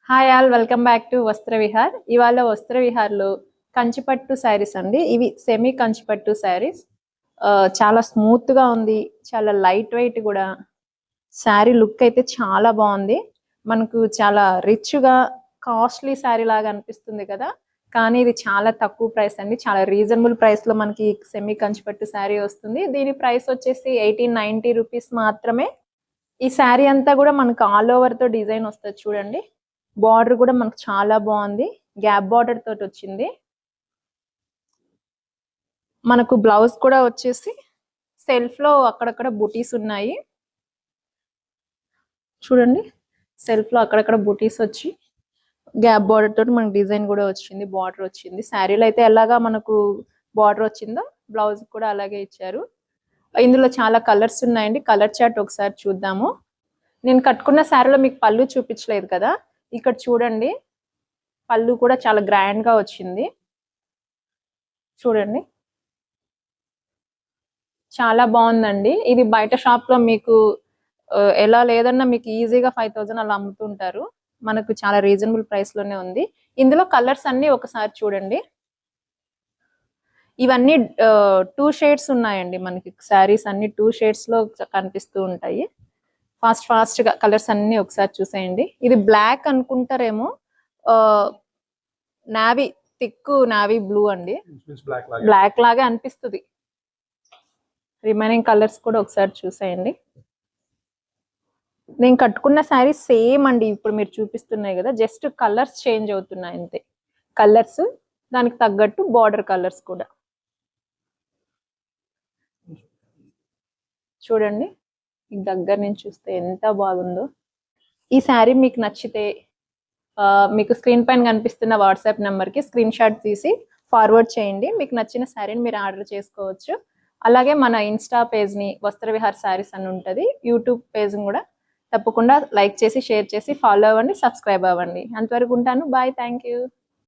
Hi all, welcome back to వస్త్ర విహార్. ఇవాళ వస్త్ర విహార్లో కంచిపట్టు శారీస్ అండి. ఇవి సెమీ కంచిపట్టు శారీస్. చాలా స్మూత్గా ఉంది, చాలా లైట్ వెయిట్ కూడా. శారీ లుక్ అయితే చాలా బాగుంది. మనకు చాలా రిచ్గా కాస్ట్లీ శారీ లాగా అనిపిస్తుంది కదా, కానీ ఇది చాలా తక్కువ ప్రైస్ అండి. చాలా రీజనబుల్ ప్రైస్లో మనకి సెమీ కంచిపట్టు శారీ వస్తుంది. దీని ప్రైస్ వచ్చేసి 1890 రూపీస్ మాత్రమే. ఈ శారీ అంతా కూడా మనకు ఆల్ ఓవర్తో డిజైన్ వస్తుంది చూడండి. బార్డర్ కూడా మనకు చాలా బాగుంది, గ్యాప్ బార్డర్ తోటి వచ్చింది. మనకు బ్లౌజ్ కూడా వచ్చేసి సెల్ఫ్ లో అక్కడక్కడ బుటీస్ ఉన్నాయి చూడండి. సెల్ఫ్ లో అక్కడక్కడ బుటీస్ వచ్చి గ్యాప్ బార్డర్ తోటి మనకు డిజైన్ కూడా వచ్చింది, బార్డర్ వచ్చింది. శారీలో అయితే ఎలాగా మనకు బార్డర్ వచ్చిందో బ్లౌజ్ కూడా అలాగే ఇచ్చారు. ఇందులో చాలా కలర్స్ ఉన్నాయండి. కలర్ చార్ట్ ఒకసారి చూద్దాము. నేను కట్టుకున్న శారీలో మీకు పళ్ళు చూపించలేదు కదా, ఇక్కడ చూడండి. పళ్ళు కూడా చాలా గ్రాండ్ గా వచ్చింది చూడండి, చాలా బాగుందండి. ఇది బయట షాప్ లో మీకు ఎలా లేదన్నా మీకు ఈజీగా 5000 అలా అమ్ముతుంటారు. మనకు చాలా రీజనబుల్ ప్రైస్ లోనే ఉంది. ఇందులో కలర్స్ అన్ని ఒకసారి చూడండి. ఇవన్నీ 2 షేడ్స్ ఉన్నాయండి. మనకి శారీస్ అన్ని 2 షేడ్స్ లో కనిపిస్తూ ఉంటాయి. ఫాస్ట్ గా కలర్స్ అన్ని ఒకసారి చూసేయండి. ఇది బ్లాక్ అనుకుంటారేమో, నావీ, థిక్ నావీ బ్లూ అండి. బ్లాక్ లాగే అనిపిస్తుంది. రిమైనింగ్ కలర్స్ కూడా ఒకసారి చూసేయండి. నేను కట్టుకున్న శారీ సేమ్ అండి, ఇప్పుడు మీరు చూపిస్తున్నాయి కదా, జస్ట్ కలర్స్ చేంజ్ అవుతున్నాయి అంతే. కలర్స్ దానికి తగ్గట్టు బార్డర్ కలర్స్ కూడా చూడండి. దగ్గర నుంచి చూస్తే ఎంత బాగుందో. ఈ శారీ మీకు నచ్చితే మీకు స్క్రీన్ పైన కనిపిస్తున్న వాట్సాప్ నెంబర్కి స్క్రీన్ షాట్ తీసి ఫార్వర్డ్ చేయండి. మీకు నచ్చిన శారీని మీరు ఆర్డర్ చేసుకోవచ్చు. అలాగే మన ఇన్స్టా పేజ్ని వస్త్ర విహార్ శారీస్ అని ఉంటుంది. యూట్యూబ్ పేజ్ని కూడా తప్పకుండా లైక్ చేసి, షేర్ చేసి, ఫాలో అవ్వండి, సబ్స్క్రైబ్ అవ్వండి. అంతవరకు ఉంటాను. Bye, thank you.